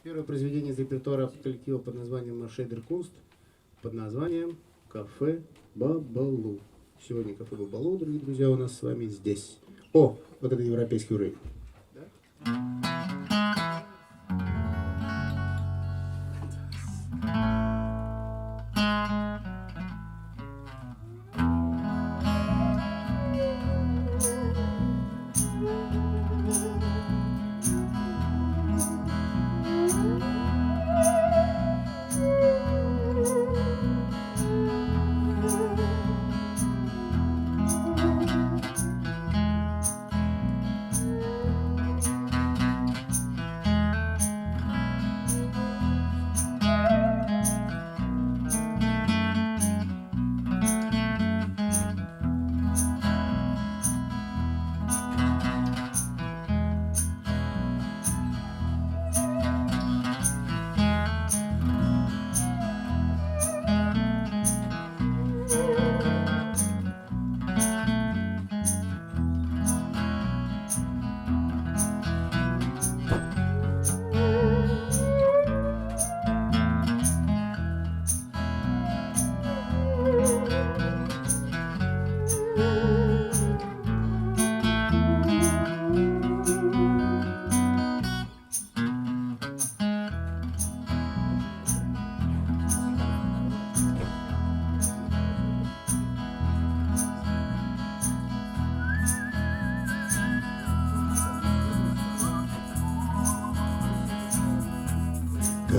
Первое произведение из репертуара коллектива под названием Маршейдер Кунст, под названием «Кафе Бабалу». Сегодня кафе Бабалу, дорогие друзья, у нас с вами здесь. О, вот это европейский уровень.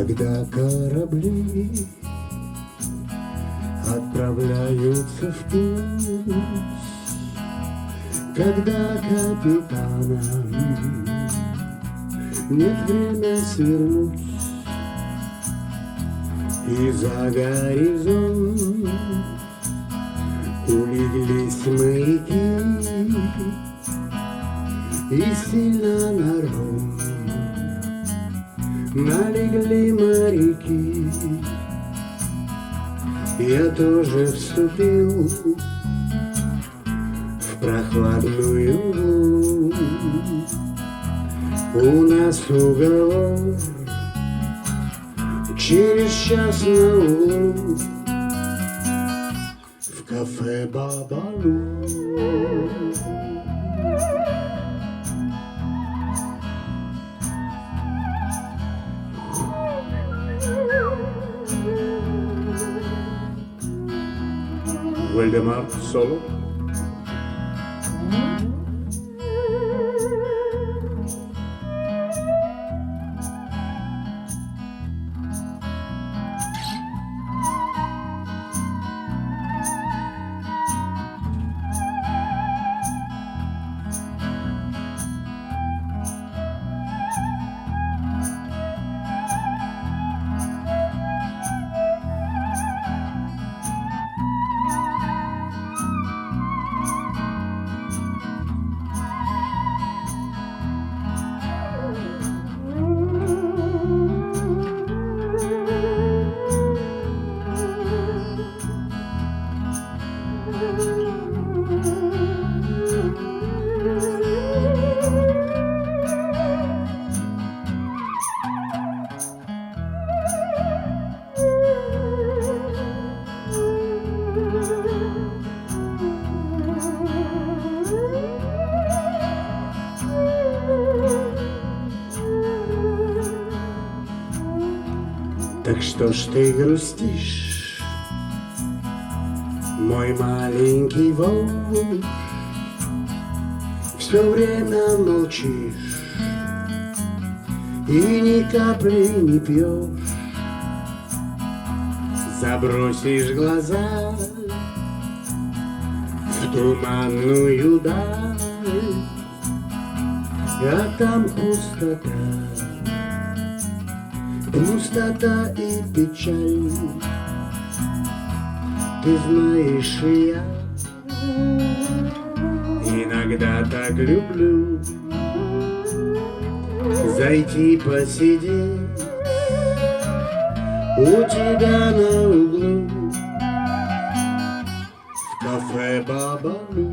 Когда корабли отправляются в путь, когда капитанам нет времени свернуть, и за горизонт улеглись маяки, и сильно народ налегли моряки. Я тоже вступил в прохладную глубь. У нас уговор через час на углу в кафе Бабалу. Вальдемар соло. Так что ж ты грустишь, мой маленький волк? Все время молчишь и ни капли не пьешь. Забросишь глаза в туманную даль, а там пустота. Пустота и печаль. Ты знаешь, и я иногда так люблю зайти посидеть у тебя на углу в кафе Бабалу.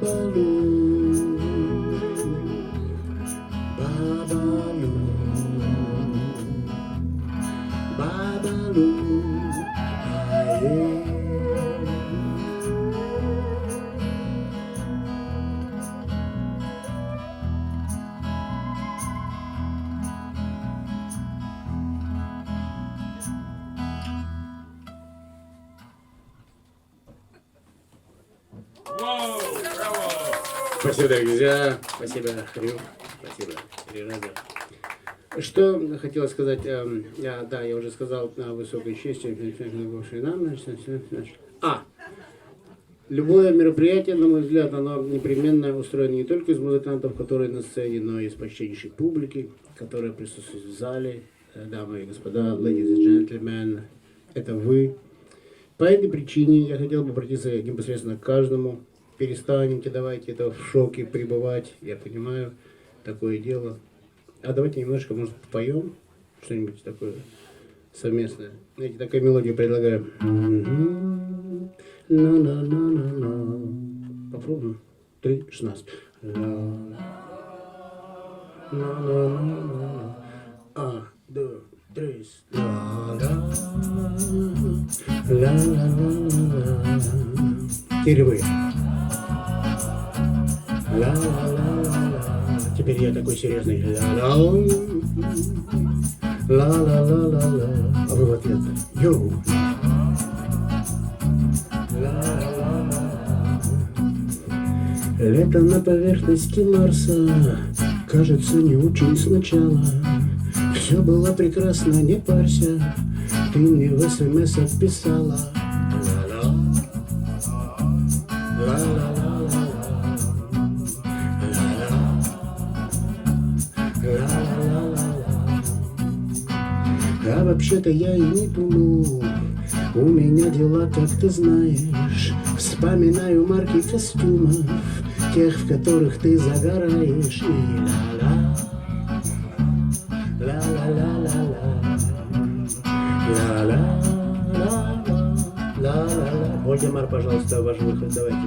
Бабалу, Бабалу, Бабалу, ае. Спасибо, дорогие друзья. Спасибо, Хрю. Спасибо. 3 раза. Что хотел сказать? Да, я уже сказал о высокой чести. Любое мероприятие, на мой взгляд, оно непременно устроено не только из музыкантов, которые на сцене, но и из почтеннейшей публики, которая присутствует в зале. Дамы и господа, ladies and gentlemen, это вы. По этой причине я хотел бы обратиться непосредственно к каждому. Перестанемте, давайте это в шоке пребывать. Я понимаю, такое дело. А давайте немножко, может, попоем что-нибудь такое совместное. Знаете, такую мелодию предлагаю. Попробуем. 3, 16. 1, 2, 3. Теперь вы. Теперь я такой серьезный. Ла-ла-ла-ла-ла. А вы в ответ. Йоу. Лето на поверхности Марса кажется не очень сначала. Все было прекрасно, не парься. Ты мне в СМС отписала. А вообще-то я и не туну. У меня дела, как ты знаешь. Вспоминаю марки костюмов, тех, в которых ты загораешь. И ла-ла, ла-ла-ла-ла-ла, ла-ла-ла-ла, ла-ла-ла. Вольдемар, пожалуйста, ваш выход, давайте.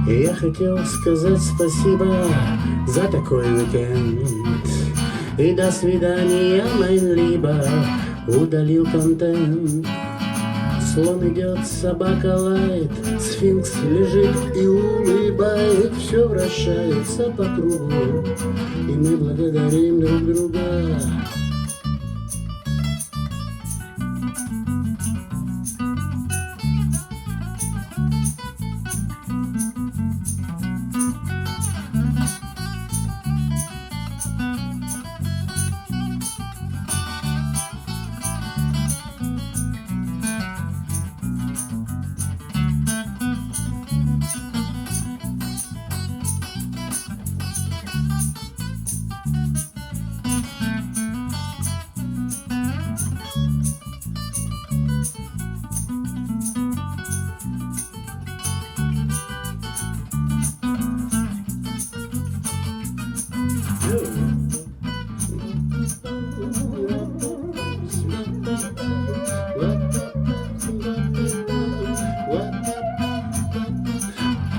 Я хотел сказать спасибо за такой уикенд. И до свидания, майн, либо удалил контент. Слон идет, собака лает, сфинкс лежит и улыбает. Все вращается по кругу, и мы благодарим друг друга.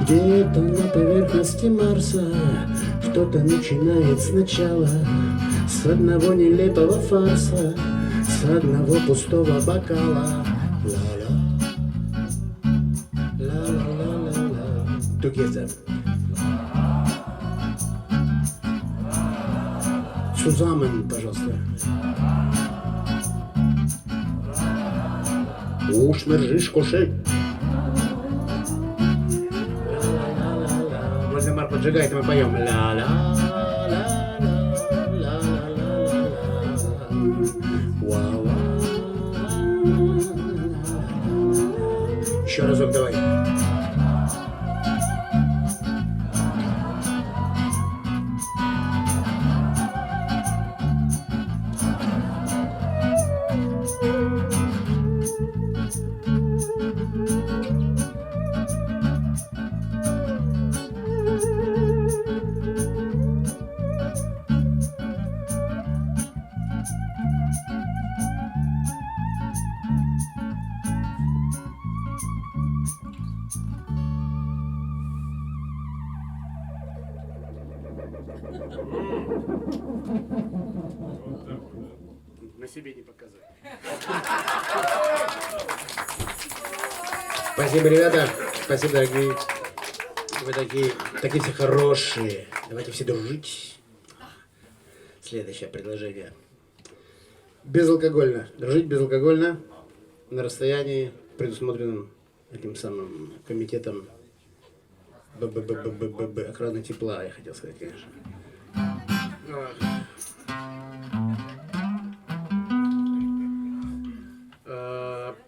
Где-то на поверхности Марса кто-то начинает сначала с одного нелепого фарса, с одного пустого бокала. Ла-ла, ла-ла-ла-ла-ла. Together. Zusammen, пожалуйста. Ушмержишь кошель. Вальдемар поджигает, и мы поем. Еще разок давай. На себе не показывай. Спасибо, ребята. Спасибо, дорогие. Вы такие все хорошие. Давайте все дружить. Следующее предложение. Безалкогольно. Дружить безалкогольно на расстоянии, предусмотренном этим самым комитетом охраны тепла, я хотел сказать, конечно.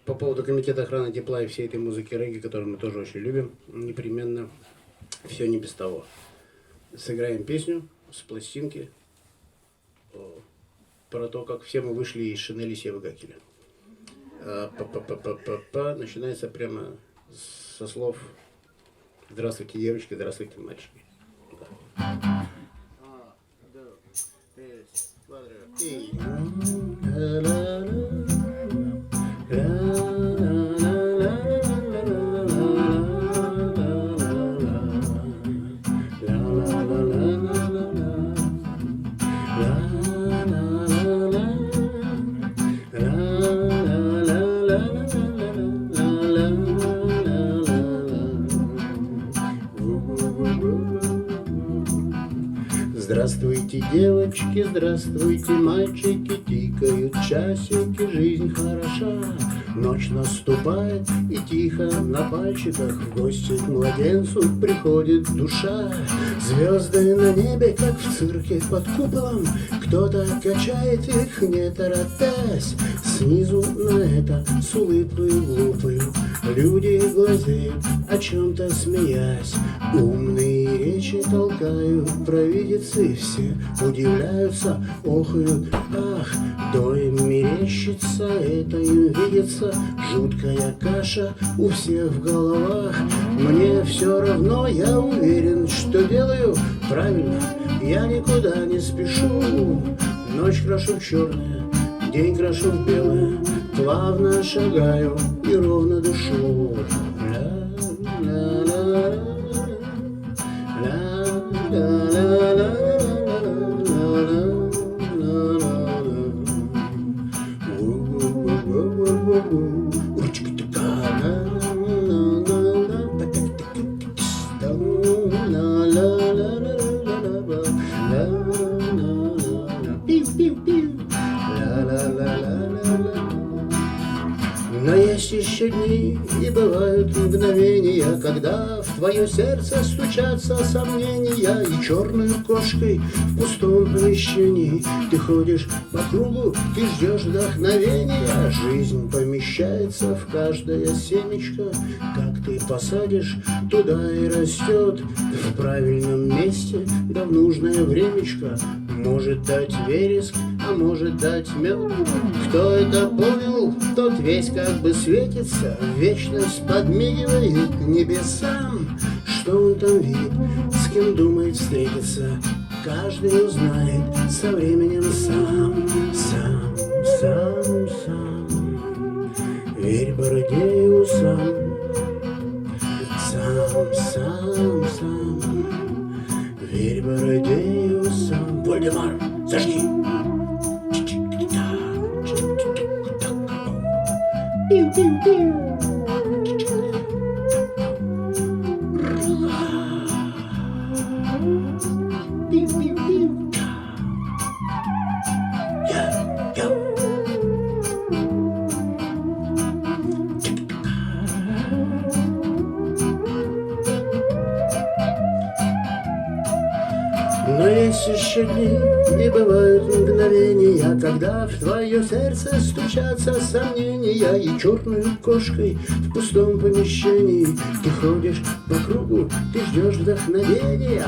По поводу комитета охраны тепла и всей этой музыки регги, которую мы тоже очень любим, непременно все не без того. Сыграем песню с пластинки про то, как все мы вышли из шинели Севы Гакеля. Начинается прямо со слов «Здравствуйте, девочки, здравствуйте, мальчики». Здравствуйте, девочки, здравствуйте, мальчики, тикают часики, жизнь хороша. Ночь наступает, и тихо на пальчиках в гости к младенцу приходит душа. Звезды на небе, как в цирке под куполом, кто-то качает их, не торопясь. Снизу на это с улыбкой глупою люди глазеют, о чем-то смеясь. Умные речи толкают провидицы, все удивляются, охают, ах, то им мерещится, это им видится. Жуткая каша у всех в головах. Мне все равно, я уверен, что делаю правильно. Я никуда не спешу. Ночь крашу в черное, день крашу в белое. Плавно шагаю и ровно дышу. Но есть еще дни и бывают мгновения, когда в твое сердце стучатся сомнения. И черной кошкой в пустом помещении ты ходишь по кругу, ты ждешь вдохновения. Жизнь помещается в каждое семечко, как ты посадишь, туда и растет. В правильном месте, да в нужное времечко. Может дать вереск, а может дать мед. Кто это понял, тот весь как бы светится, вечность подмигивает небесам. Что он там видит, с кем думает встретиться, каждый узнает со временем сам. Сам. Верь бороде и усам. Сам. Верь бороде и усам. Вальдемар, зажги! Но есть еще дни и бывают мгновения, когда в твое сердце стучатся сомнения, и черной кошкой в пустом помещении ты ходишь по кругу, ты ждешь вдохновения.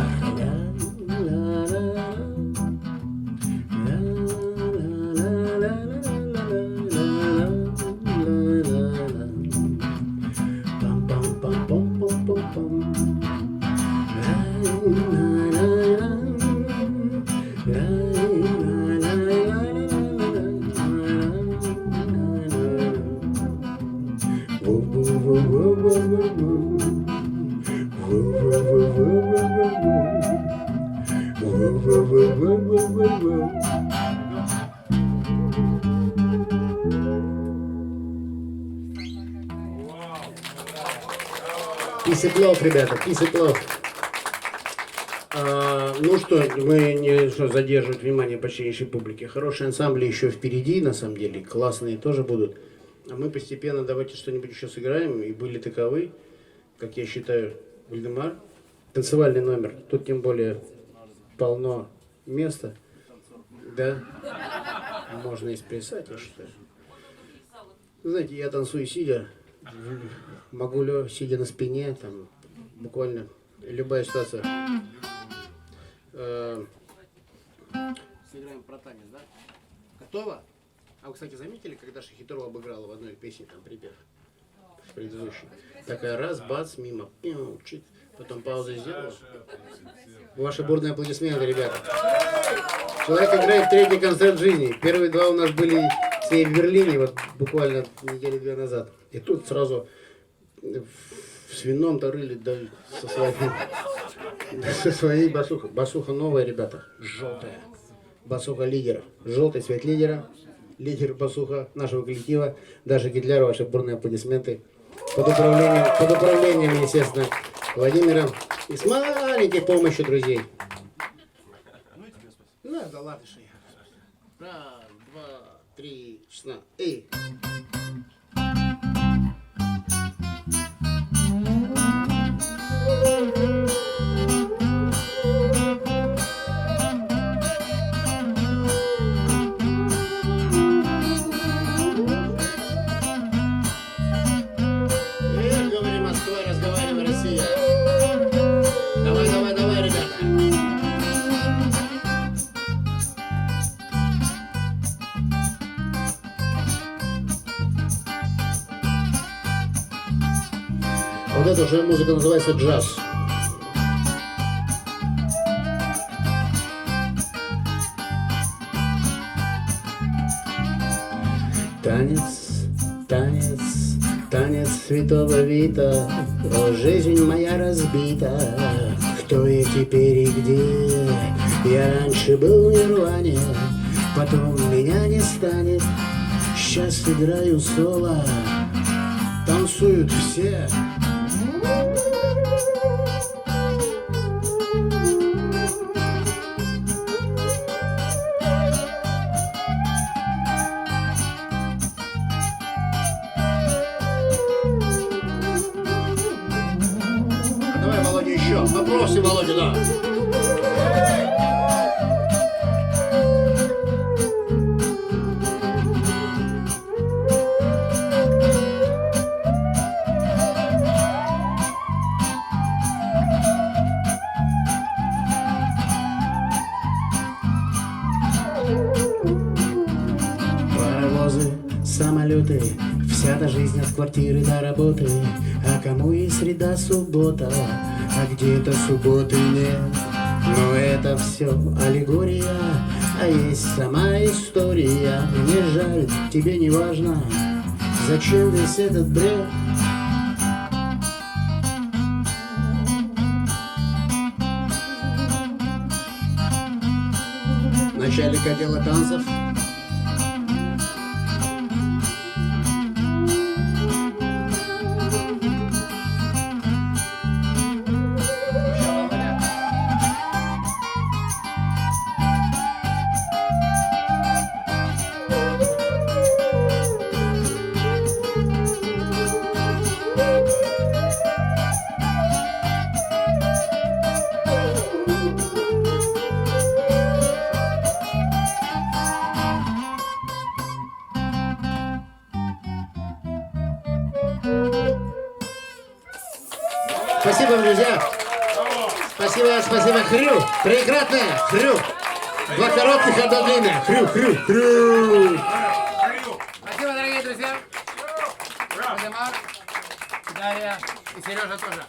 Peace and love, ребята, peace and love. Ну что, мы не задерживать внимание почтеннейшей публики. Хорошие ансамбли еще впереди, на самом деле, классные тоже будут. А мы постепенно давайте что-нибудь еще сыграем. И были таковы, как я считаю, Вальдемар. Танцевальный номер. Тут тем более полно места. Да? Можно и сплясать, я считаю. Знаете, я танцую сидя. Могу сидя на спине, там, буквально любая ситуация. Сыграем про танец, да? Готово? А вы, кстати, заметили, когда Шахиторова обыграла в одной песне там припев? Предыдущий. Такая раз, бац, мимо, пиу, чик, потом паузу сделала. Ваши бурные аплодисменты, ребята. Человек играет третий концерт в жизни. Первые два у нас были с ней в Берлине, вот буквально недели-две назад. И тут сразу в свином-то рыли, да, со своей басухой. Басуха новая, ребята, желтая. Басуха лидера. Желтый цвет лидера. Лидер басуха нашего коллектива. Даже Гитлеру ваши бурные аплодисменты. Под управлением, естественно, Владимира. И с маленькой помощью друзей. Ну, да ладно, что я. Раз, два, три, 16. Эй! Вот эта уже музыка называется джаз. Танец, танец, танец святого Вита. О, жизнь моя разбита. Кто я теперь и где? Я раньше был в нирване, потом меня не станет. Сейчас играю соло, танцуют все. Давай, Володя, еще. Попроси, Володя, да. Паровозы, самолеты, вся та жизнь от квартиры до работы. А кому и среда, суббота, а где-то субботы нет. Но это все аллегория, а есть сама история. Мне жаль, тебе не важно, зачем весь этот бред. Начальник отдела танцев. Спасибо, друзья. Спасибо, спасибо, хрю. Троекратное хрю. Два коротких, одна длинная. Хрю, хрю, хрю. Спасибо, дорогие друзья. Владимир, Дарья и Сережа тоже.